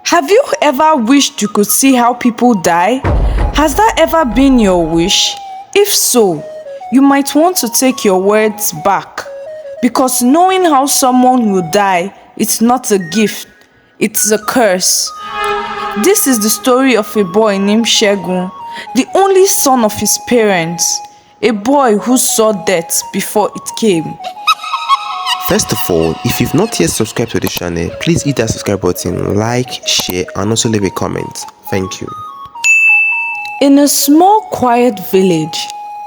Have you ever wished you could see how people die? Has that ever been your wish? If so, you might want to take your words back, because knowing how someone will die is not a gift, it's a curse. This is the story of a boy named Seun, the only son of his parents, a boy who saw death before it came. First of all, if you've not yet subscribed to this channel, please hit that subscribe button, like, share, and also leave a comment. Thank you. In a small, quiet village,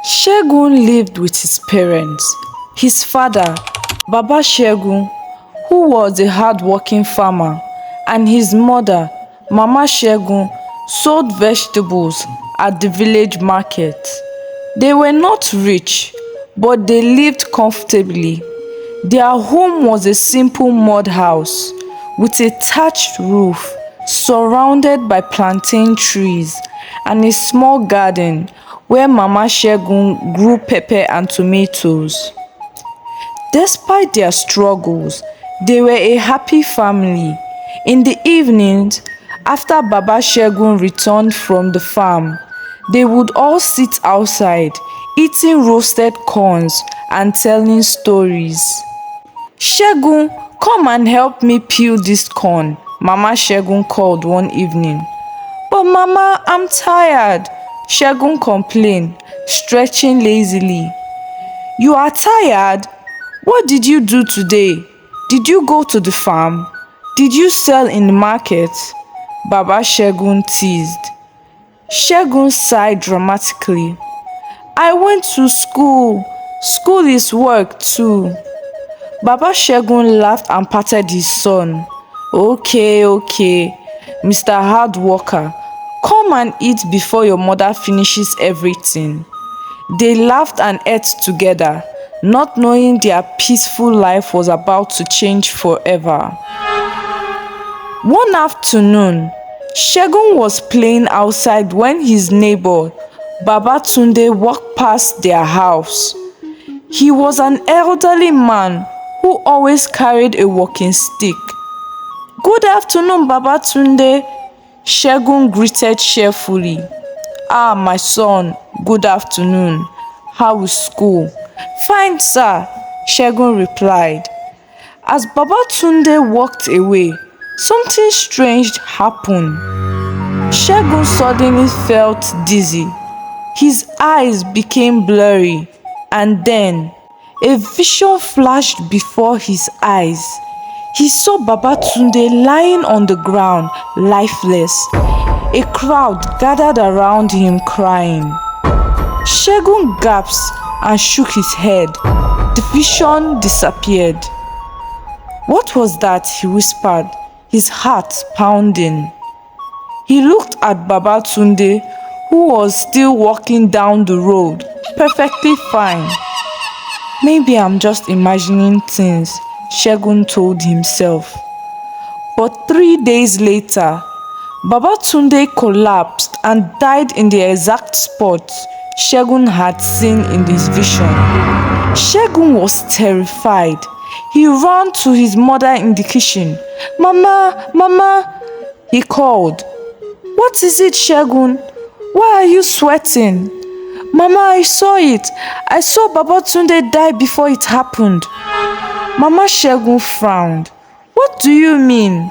Seun lived with his parents. His father, Baba Seun, who was a hard-working farmer, and his mother, Mama Seun, sold vegetables at the village market. They were not rich, but they lived comfortably. Their home was a simple mud house with a thatched roof surrounded by plantain trees and a small garden where Mama Seun grew pepper and tomatoes. Despite their struggles, they were a happy family. In the evenings, after Baba Seun returned from the farm, they would all sit outside, eating roasted corns and telling stories. "Seun, come and help me peel this corn," Mama Seun called one evening. "But Mama, I'm tired," Seun complained, stretching lazily. "You are tired? What did you do today? Did you go to the farm? Did you sell in the market?" Baba Seun teased. Seun sighed dramatically. "I went to school. School is work too." Baba Seun laughed and patted his son. Okay, Mr. Hard Worker, come and eat before your mother finishes everything." They laughed and ate together, not knowing their peaceful life was about to change forever. One afternoon, Seun was playing outside when his neighbor, Baba Tunde, walked past their house. He was an elderly man who always carried a walking stick. "Good afternoon, Baba Tunde," Seun greeted cheerfully. "Ah, my son, good afternoon. How is school?" "Fine, sir," Seun replied. As Baba Tunde walked away, something strange happened. Seun suddenly felt dizzy. His eyes became blurry, and then a vision flashed before his eyes. He saw Baba Tunde lying on the ground, lifeless. A crowd gathered around him crying. Seun gasped and shook his head. The vision disappeared. "What was that?" he whispered, his heart pounding. He looked at Baba Tunde, who was still walking down the road, perfectly fine. "Maybe I'm just imagining things," Seun told himself. But 3 days later, Baba Tunde collapsed and died in the exact spot Seun had seen in his vision. Seun was terrified. He ran to his mother in the kitchen. "Mama, Mama," he called. "What is it, Seun? Why are you sweating?" "Mama, I saw it. I saw Baba Tunde die before it happened." Mama Seun frowned. "What do you mean?"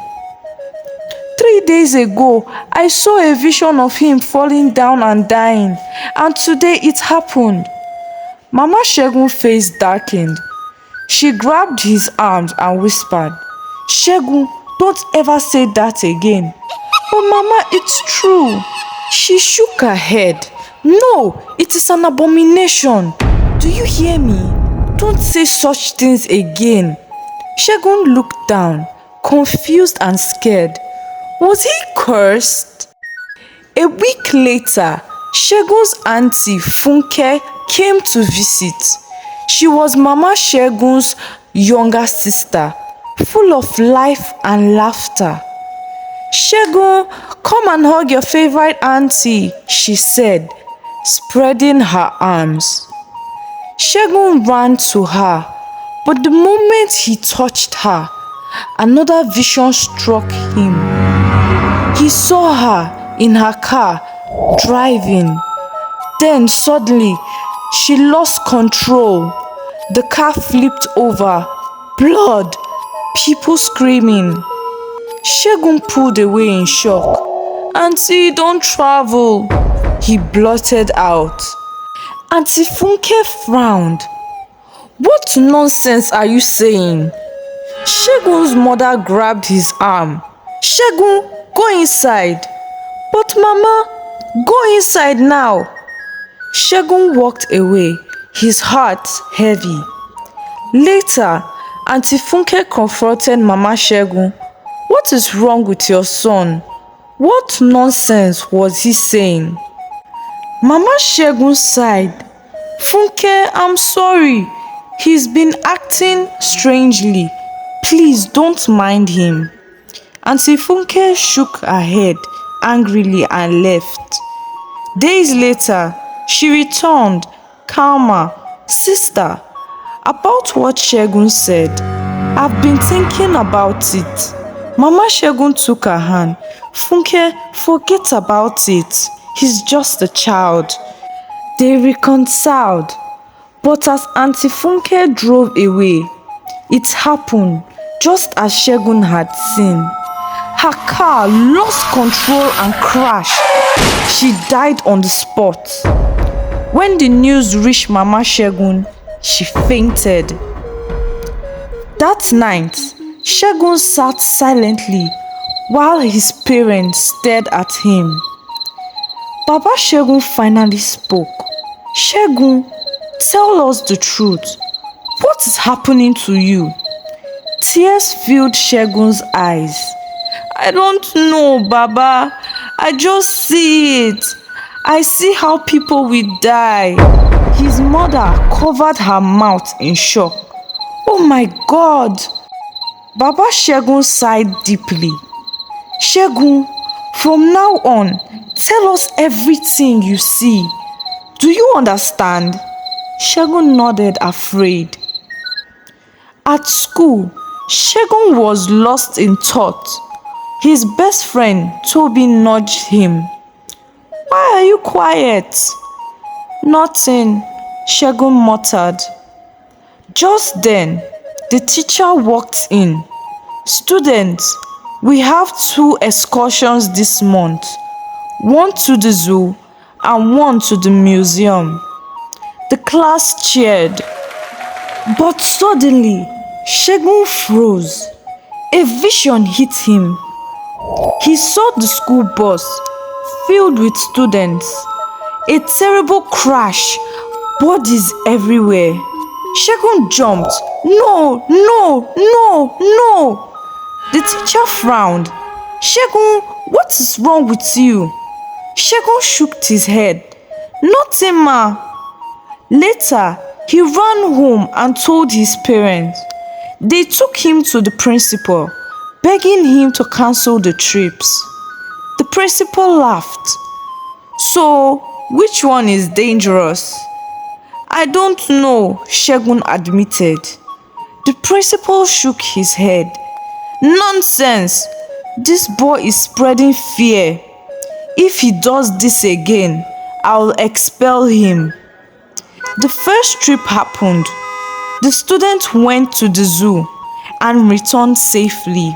"3 days ago, I saw a vision of him falling down and dying, and today it happened." Mama Seun's face darkened. She grabbed his arms and whispered, "Seun, don't ever say that again." "But Mama, it's true." She shook her head. "No, it is an abomination. Do you hear me? Don't say such things again." Seun looked down, confused and scared. Was he cursed? A week later, Seun's auntie Funke came to visit. She was Mama Seun's younger sister, full of life and laughter. "Seun, come and hug your favorite auntie," she said, spreading her arms. Seun ran to her, but the moment he touched her, another vision struck him. He saw her in her car driving. Then suddenly, she lost control. The car flipped over. Blood. People screaming. Segun pulled away in shock. "Auntie, don't travel," he blurted out. Auntie Funke frowned. "What nonsense are you saying?" Segun's mother grabbed his arm. "Segun, go inside." "But Mama, go inside now." Segun walked away, his heart heavy. Later, Auntie Funke confronted Mama Segun. "What is wrong with your son? What nonsense was he saying?" Mama Segun sighed. "Funke, I'm sorry. He's been acting strangely. Please don't mind him." Auntie Funke shook her head angrily and left. Days later, she returned, calmer. "Sister, about what Segun said, I've been thinking about it." Mama Segun took her hand. "Funke, forget about it. He's just a child." They reconciled. But as Auntie Funke drove away, it happened just as Segun had seen. Her car lost control and crashed. She died on the spot. When the news reached Mama Segun, she fainted. That night, Segun sat silently while his parents stared at him. Baba Segun finally spoke. "Segun, tell us the truth. What is happening to you?" Tears filled Segun's eyes. "I don't know, Baba. I just see it. I see how people will die." His mother covered her mouth in shock. "Oh my God!" Baba Segun sighed deeply. "Segun, from now on, tell us everything you see. Do you understand?" Segun nodded, afraid. At school, Segun was lost in thought. His best friend, Toby, nudged him. "Why are you quiet?" "Nothing," Segun muttered. Just then, the teacher walked in. "Students, we have 2 excursions this month. One to the zoo and one to the museum." The class cheered. But suddenly, Segun froze. A vision hit him. He saw the school bus filled with students. A terrible crash, bodies everywhere. Segun jumped. "No, no, no, no!" The teacher frowned. "Segun, what is wrong with you?" Segun shook his head. "Nothing, ma." Later, he ran home and told his parents. They took him to the principal, begging him to cancel the trips. The principal laughed. "So, which one is dangerous?" "I don't know," Segun admitted. The principal shook his head. "Nonsense! This boy is spreading fear. If he does this again, I'll expel him." The first trip happened. The students went to the zoo and returned safely.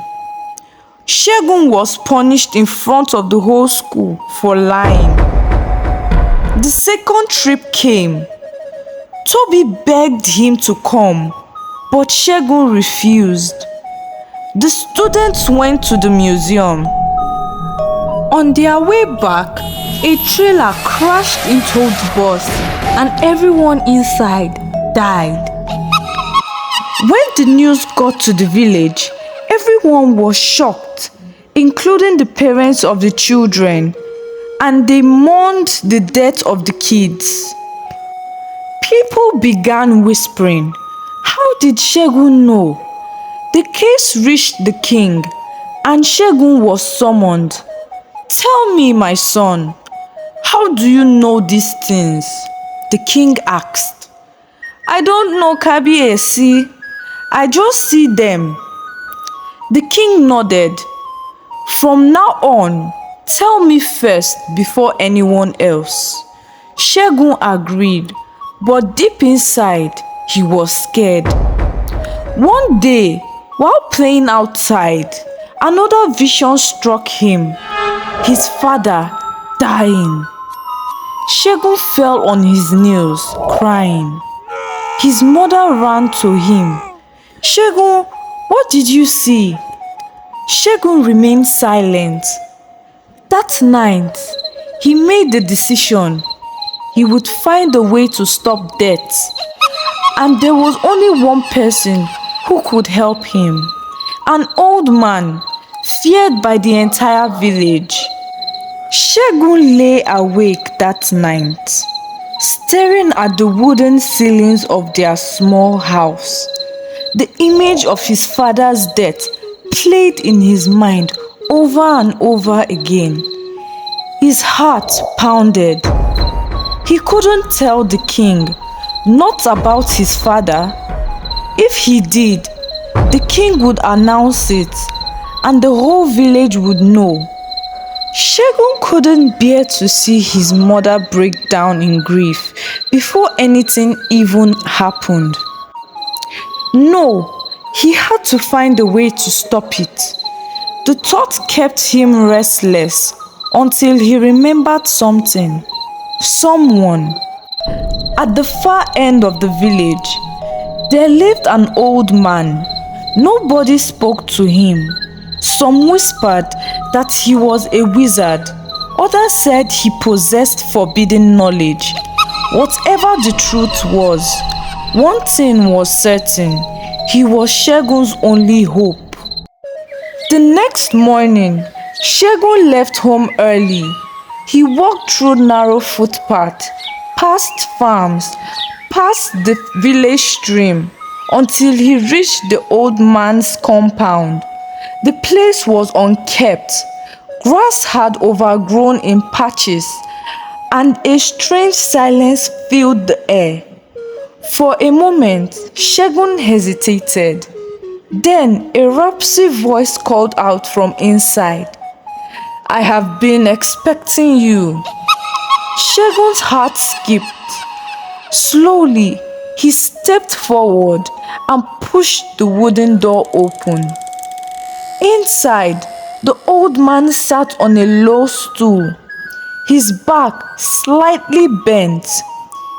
Segun was punished in front of the whole school for lying. The second trip came. Toby begged him to come, but Segun refused. The students went to the museum. On their way back, a trailer crashed into the bus and everyone inside died. When the news got to the village, everyone was shocked, including the parents of the children, and they mourned the death of the kids. People began whispering, "How did Segun know?" The case reached the king, and Segun was summoned. "Tell me, my son, how do you know these things?" The king asked. "I don't know, Kabiyesi. I just see them." The king nodded. From now on, tell me first before anyone else. Segun agreed, but deep inside, he was scared. One day, while playing outside, another vision struck him. His father dying. Segun fell on his knees, crying. His mother ran to him. Segun, what did you see? Segun remained silent. That night, he made the decision he would find a way to stop death. And there was only one person who could help him. An old man, feared by the entire village. Segun lay awake that night, staring at the wooden ceilings of their small house. The image of his father's death played in his mind over and over again. His heart pounded. He couldn't tell the king, not about his father. If he did, the king would announce it, and the whole village would know. Segun couldn't bear to see his mother break down in grief before anything even happened. No, he had to find a way to stop it. The thought kept him restless until he remembered something. Someone. At the far end of the village, there lived an old man. Nobody spoke to him. Some whispered that he was a wizard. Others said he possessed forbidden knowledge. Whatever the truth was, one thing was certain: he was Segun's only hope. The next morning, Segun left home early. He walked through narrow footpaths, past farms, past the village stream, until he reached the old man's compound. The place was unkept. Grass had overgrown in patches, and a strange silence filled the air. For a moment, Segun hesitated. Then a raspy voice called out from inside, "I have been expecting you." Segun's heart skipped. Slowly, he stepped forward and pushed the wooden door open. Inside, the old man sat on a low stool, his back slightly bent,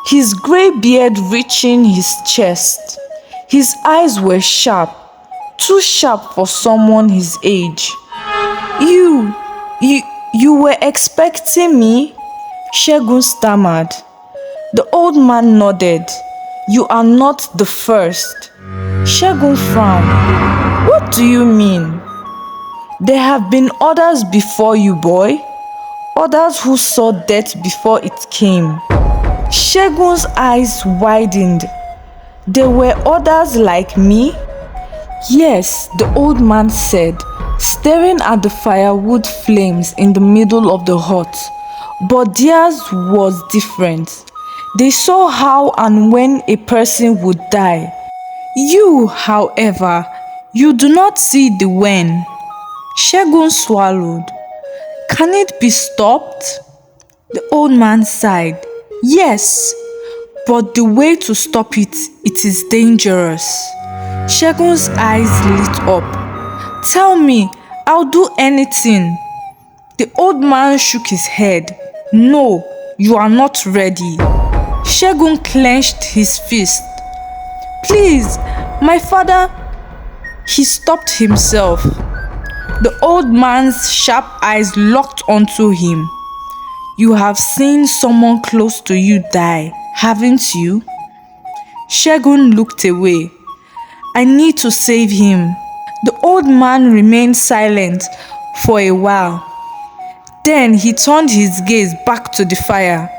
his gray beard reaching his chest. His eyes were sharp, too sharp for someone his age. You were expecting me?" Segun stammered. The old man nodded. "You are not the first." Segun frowned. "What do you mean?" "There have been others before you, boy. Others who saw death before it came." Segun's eyes widened. "There were others like me?" "Yes," the old man said, staring at the firewood flames in the middle of the hut. "But theirs was different. They saw how and when a person would die. You, however, you do not see the when." Segun swallowed. "Can it be stopped?" The old man sighed. "Yes, but the way to stop it is dangerous." Segun's eyes lit up. "Tell me, I'll do anything." The old man shook his head. "No, you are not ready." Segun clenched his fist. "Please, my father." He stopped himself. The old man's sharp eyes locked onto him. "You have seen someone close to you die, haven't you?" Segun looked away. "I need to save him." The old man remained silent for a while. Then he turned his gaze back to the fire.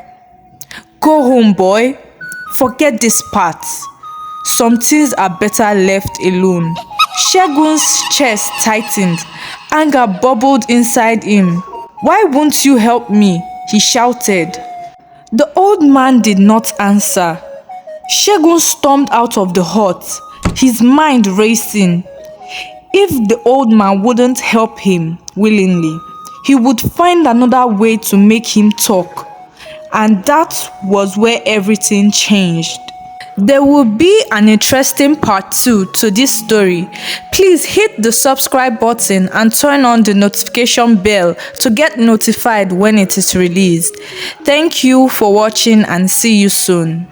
"Go home, boy. Forget this part. Some things are better left alone." Segun's chest tightened. Anger bubbled inside him. "Why won't you help me?" he shouted. The old man did not answer. Segun stormed out of the hut, his mind racing. If the old man wouldn't help him willingly, he would find another way to make him talk. And that was where everything changed. There will be an interesting part 2 to this story. Please hit the subscribe button and turn on the notification bell to get notified when it is released. Thank you for watching and see you soon.